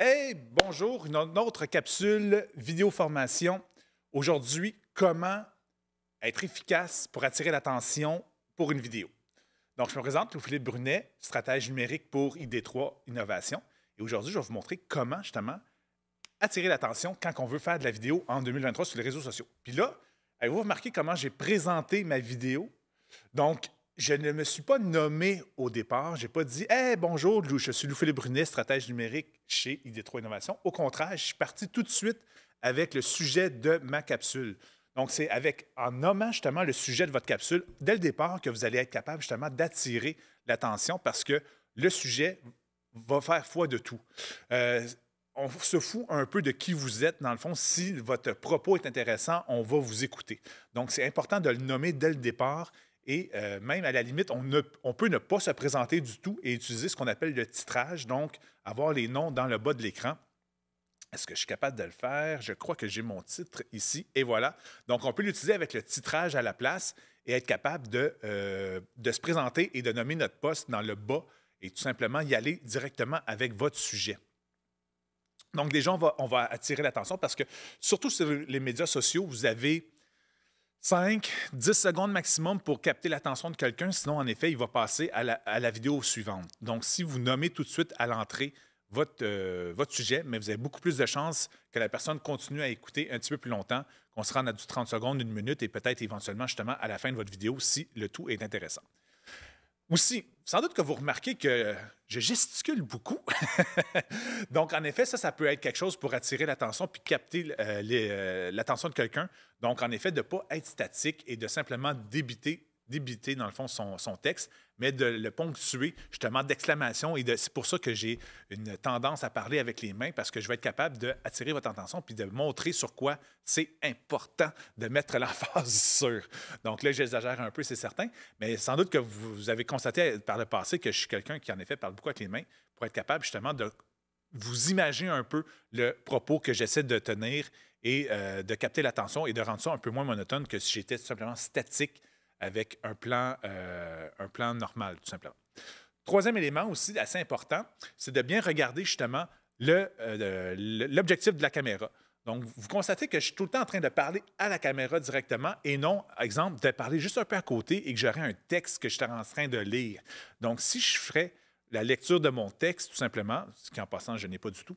Hey, bonjour, une autre capsule vidéo formation. Aujourd'hui, comment être efficace pour attirer l'attention pour une vidéo. Donc, je me présente, Louis-Philippe Brunet, stratège numérique pour ID3 Innovation. Et aujourd'hui, je vais vous montrer comment, justement, attirer l'attention quand on veut faire de la vidéo en 2023 sur les réseaux sociaux. Puis là, avez-vous remarqué comment j'ai présenté ma vidéo? Donc, je ne me suis pas nommé au départ. Je n'ai pas dit Hey, bonjour, je suis Louis-Philippe Brunet, stratège numérique chez ID3 Innovation. Au contraire, je suis parti tout de suite avec le sujet de ma capsule. Donc, c'est en nommant justement le sujet de votre capsule, dès le départ, que vous allez être capable justement d'attirer l'attention parce que le sujet va faire foi de tout. On se fout un peu de qui vous êtes. Dans le fond, si votre propos est intéressant, on va vous écouter. Donc, c'est important de le nommer dès le départ. Et même à la limite, on peut ne pas se présenter du tout et utiliser ce qu'on appelle le titrage, donc avoir les noms dans le bas de l'écran. Est-ce que je suis capable de le faire? Je crois que j'ai mon titre ici et voilà. Donc, on peut l'utiliser avec le titrage à la place et être capable de se présenter et de nommer notre poste dans le bas et tout simplement y aller directement avec votre sujet. Donc, déjà, on va attirer l'attention parce que, surtout sur les médias sociaux, vous avez 5-10 secondes maximum pour capter l'attention de quelqu'un. Sinon, en effet, il va passer à la vidéo suivante. Donc, si vous nommez tout de suite à l'entrée votre sujet, mais vous avez beaucoup plus de chances que la personne continue à écouter un petit peu plus longtemps, qu'on se rende à du 30 secondes, 1 minute et peut-être éventuellement justement à la fin de votre vidéo si le tout est intéressant. Aussi, sans doute que vous remarquez que je gesticule beaucoup. Donc, en effet, ça peut être quelque chose pour attirer l'attention puis capter l'attention de quelqu'un. Donc, en effet, de ne pas être statique et de simplement débiter dans le fond, son texte, mais de le ponctuer justement d'exclamations. C'est pour ça que j'ai une tendance à parler avec les mains, parce que je vais être capable d'attirer votre attention puis de montrer sur quoi c'est important de mettre l'emphase sur. Donc là, j'exagère un peu, c'est certain, mais sans doute que vous avez constaté par le passé que je suis quelqu'un qui, en effet, parle beaucoup avec les mains pour être capable justement de vous imaginer un peu le propos que j'essaie de tenir et de capter l'attention et de rendre ça un peu moins monotone que si j'étais tout simplement statique avec un plan normal, tout simplement. Troisième élément aussi assez important, c'est de bien regarder justement l'objectif de la caméra. Donc, vous constatez que je suis tout le temps en train de parler à la caméra directement et non, par exemple, de parler juste un peu à côté et que j'aurais un texte que je serais en train de lire. Donc, si je ferais la lecture de mon texte, tout simplement, ce qui en passant, je n'ai pas du tout,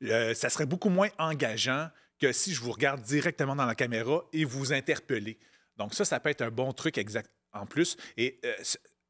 ça serait beaucoup moins engageant que si je vous regarde directement dans la caméra et vous interpellez. Donc ça peut être un bon truc exact en plus. Et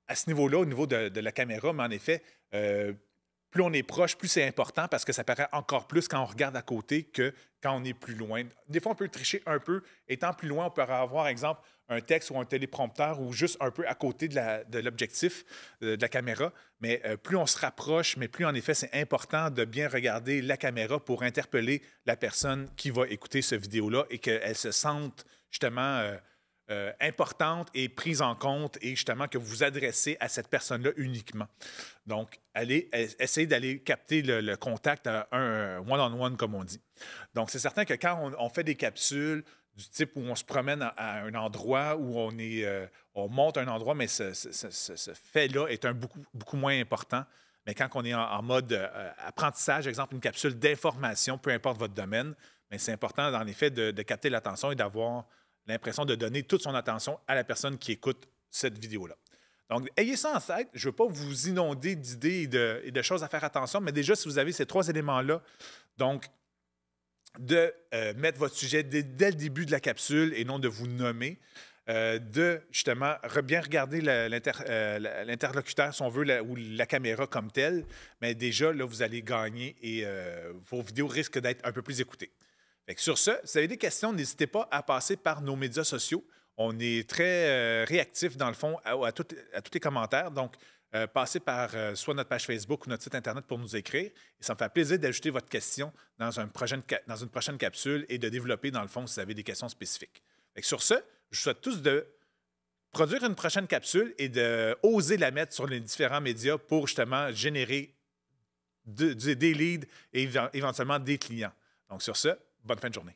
à ce niveau-là, au niveau de la caméra, mais en effet, plus on est proche, plus c'est important parce que ça paraît encore plus quand on regarde à côté que quand on est plus loin. Des fois, on peut tricher un peu. Étant plus loin, on peut avoir, exemple, un texte ou un téléprompteur ou juste un peu à côté de l'objectif de la caméra. Mais plus on se rapproche, mais plus en effet, c'est important de bien regarder la caméra pour interpeller la personne qui va écouter cette vidéo-là et qu'elle se sente justement importante et prise en compte et justement que vous vous adressez à cette personne-là uniquement. Donc, essayez d'aller capter le contact à un one-on-one, comme on dit. Donc, c'est certain que quand on fait des capsules du type où on se promène à un endroit, où on monte à un endroit, mais ce fait-là est beaucoup moins important. Mais quand on est en mode apprentissage, exemple une capsule d'information, peu importe votre domaine, mais c'est important, en effet, de capter l'attention et d'avoir l'impression de donner toute son attention à la personne qui écoute cette vidéo-là. Donc, ayez ça en tête. Je ne veux pas vous inonder d'idées et de choses à faire attention, mais déjà, si vous avez ces 3 éléments-là, donc, de mettre votre sujet dès le début de la capsule et non de vous nommer, de justement bien regarder l'interlocuteur, si on veut, ou la caméra comme telle, mais déjà, là, vous allez gagner et vos vidéos risquent d'être un peu plus écoutées. Fait que sur ce, si vous avez des questions, n'hésitez pas à passer par nos médias sociaux. On est très réactifs, dans le fond, à tous les commentaires. Donc, passez par soit notre page Facebook ou notre site Internet pour nous écrire. Et ça me fait plaisir d'ajouter votre question dans une prochaine capsule et de développer, dans le fond, si vous avez des questions spécifiques. Fait que sur ce, je vous souhaite tous de produire une prochaine capsule et d'oser la mettre sur les différents médias pour justement générer des leads et éventuellement des clients. Donc, sur ce, bonne fin de journée.